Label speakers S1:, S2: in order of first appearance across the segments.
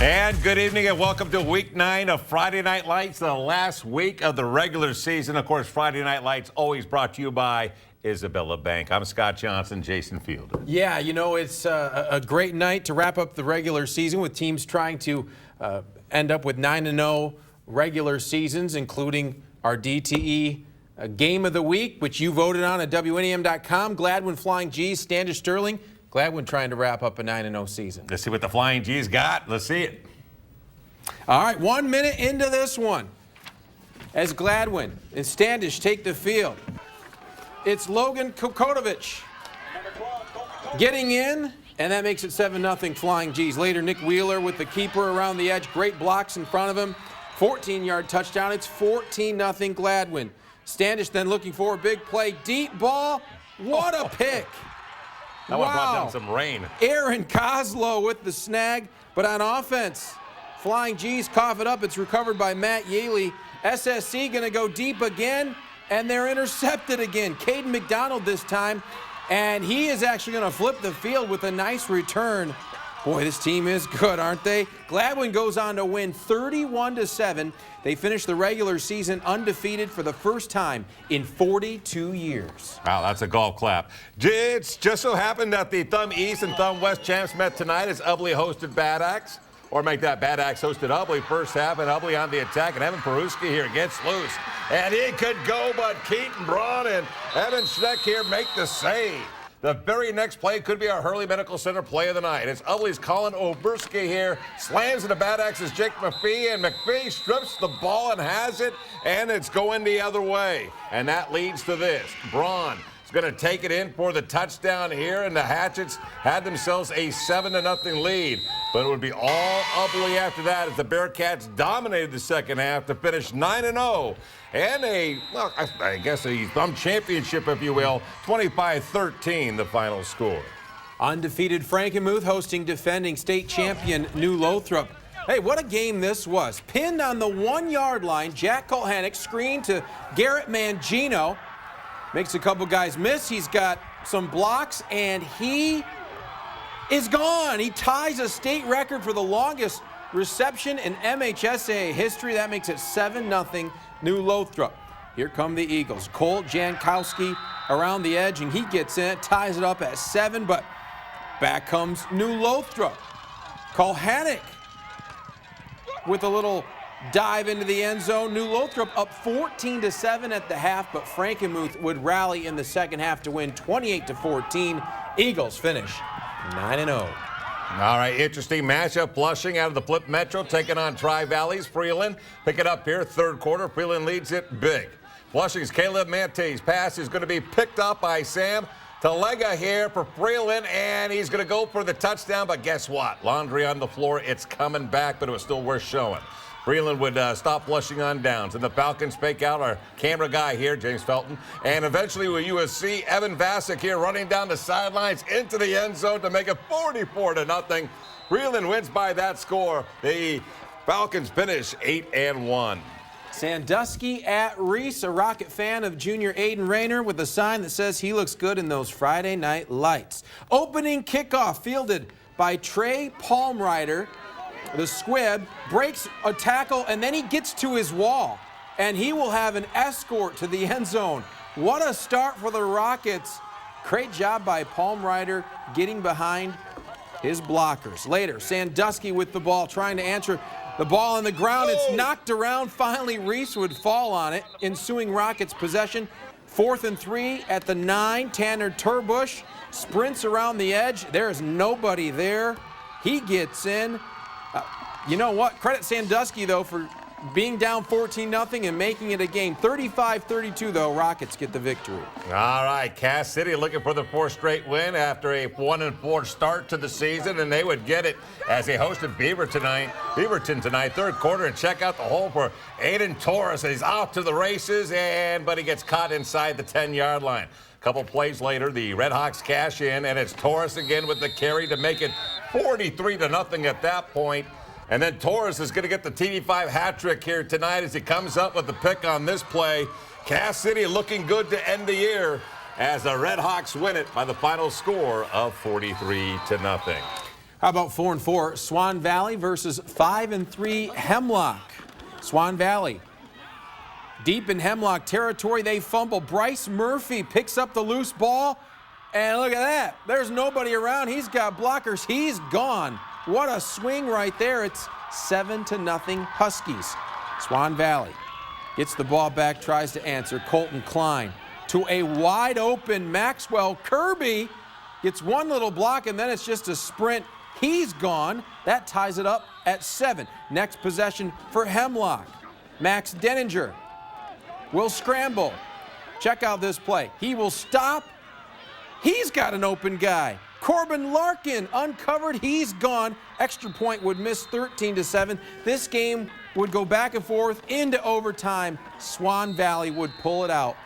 S1: And good evening and welcome to week 9 of Friday Night Lights, the last week of the regular season. Of course, Friday Night Lights always brought to you by Isabella Bank. I'm Scott Johnson, Jason Fielder.
S2: Yeah, you know, it's a great night to wrap up the regular season with teams trying to end up with 9-0 regular seasons, including our DTE game of the week, which you voted on at WNEM.com. Gladwin Flying G's, Standish Sterling. Gladwin trying to wrap up a 9-0 season.
S1: Let's see what the Flying G's got. Let's see it.
S2: All right, 1 minute into this one, as Gladwin and Standish take the field, it's Logan Kokotovich getting in, and that makes it 7-0 Flying G's. Later, Nick Wheeler with the keeper around the edge. Great blocks in front of him. 14-yard touchdown. It's 14-0 Gladwin. Standish then looking for a big play. Deep ball. What a pick.
S1: That one brought down some rain.
S2: Aaron Kozlow with the snag, but on offense, Flying G's cough it up. It's recovered by Matt Yaley. SSC going to go deep again, and they're intercepted again. Caden McDonald this time, and he is actually going to flip the field with a nice return. Boy, this team is good, aren't they? Gladwin goes on to win 31-7. They finished the regular season undefeated for the first time in 42 years.
S1: Wow, that's a golf clap. It's just so happened that the Thumb East and Thumb West champs met tonight as Ubly hosted Bad Axe. Or make that Bad Axe hosted Ubly first half, and Ubly on the attack. And Evan Peruski here gets loose. And he could go, but Keaton Braun and Evan Schneck here make the save. The very next play could be our Hurley Medical Center play of the night. It's Ubly's Colin Oberski here. Slams into Bad Axe's Jake McPhee, and McPhee strips the ball and has it, and it's going the other way. And that leads to this. Braun is going to take it in for the touchdown here, and the Hatchets had themselves a 7-0 lead. But it would be all Ubly after that as the Bearcats dominated the second half to finish 9-0. And well, I guess a thumb championship, if you will, 25-13 the final score.
S2: Undefeated Frankenmuth hosting defending state champion New Lothrop. Hey, what a game this was. Pinned on the 1-yard line, Jack Colhanick screen to Garrett Mangino. Makes a couple guys miss. He's got some blocks, and he is gone. He ties a state record for the longest reception in MHSAA history. That makes it 7-0 New Lothrop. Here come the Eagles. Colt Jankowski around the edge, and he gets in, ties it up at 7, but back comes New Lothrop. Colhanick with a little dive into the end zone. New Lothrop up 14-7 at the half, but Frankenmuth would rally in the second half to win 28-14. Eagles finish 9-0.
S1: All right, interesting matchup. Flushing out of the Flip Metro taking on Tri-Valley's Freeland. Pick it up here, third quarter. Freeland leads it big. Flushing's Caleb Mante's pass is going to be picked up by Sam Talega here for Freeland, and he's going to go for the touchdown, but guess what? Laundry on the floor. It's coming back, but it was still worth showing. Freeland would stop Flushing on downs, and the Falcons fake out our camera guy here, James Felton, and eventually with USC, Evan Vasic here running down the sidelines into the end zone to make it 44-0. Freeland wins by that score. The Falcons finish 8-1.
S2: Sandusky at Reese, a Rocket fan of junior Aiden Rayner with a sign that says he looks good in those Friday Night Lights. Opening kickoff fielded by Trey Palmrider. The squib breaks a tackle, and then he gets to his wall, and he will have an escort to the end zone. What a start for the Rockets. Great job by Palmrider getting behind his blockers. Later, Sandusky with the ball, trying to answer the ball on the ground. It's knocked around. Finally, Reese would fall on it. Ensuing Rockets possession. 4th and 3 at the 9. Tanner Turbush sprints around the edge. There is nobody there. He gets in. You know what? Credit Sandusky, though, for being down 14-0 and making it a game. 35-32, though, Rockets get the victory.
S1: All right, Cass City looking for the 4th straight win after a 1-4 start to the season, and they would get it as they hosted Beaverton tonight, third quarter, and check out the hole for Aiden Torres. He's off to the races, but he gets caught inside the 10-yard line. A couple plays later, the Red Hawks cash in, and it's Torres again with the carry to make it 43-0 at that point. And then Torres is going to get the TD5 hat trick here tonight as he comes up with the pick on this play. Cass City looking good to end the year as the Red Hawks win it by the final score of 43-0.
S2: How about 4 and 4? Swan Valley versus 5 and 3 Hemlock. Swan Valley deep in Hemlock territory. They fumble. Bryce Murphy picks up the loose ball. And look at that. There's nobody around. He's got blockers. He's gone. What a swing right there. It's 7-0 Huskies. Swan Valley gets the ball back, tries to answer. Colton Klein to a wide open Maxwell. Kirby gets one little block, and then it's just a sprint. He's gone. That ties it up at 7. Next possession for Hemlock. Max Denninger will scramble. Check out this play. He will stop. He's got an open guy. Corbin Larkin uncovered. He's gone. Extra point would miss, 13-7. This game would go back and forth into overtime. Swan Valley would pull it out.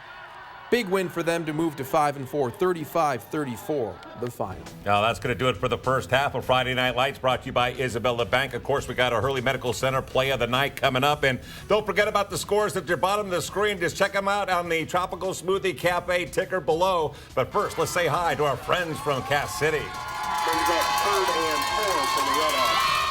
S2: Big win for them to move to 5 and 4, 35-34, the final.
S1: Now that's going to do it for the first half of Friday Night Lights, brought to you by Isabella Bank. Of course, we got our Hurley Medical Center play of the night coming up. And don't forget about the scores at the bottom of the screen. Just check them out on the Tropical Smoothie Cafe ticker below. But first, let's say hi to our friends from Cass City.
S3: Brings up 3rd and 4 from the Red Hawks.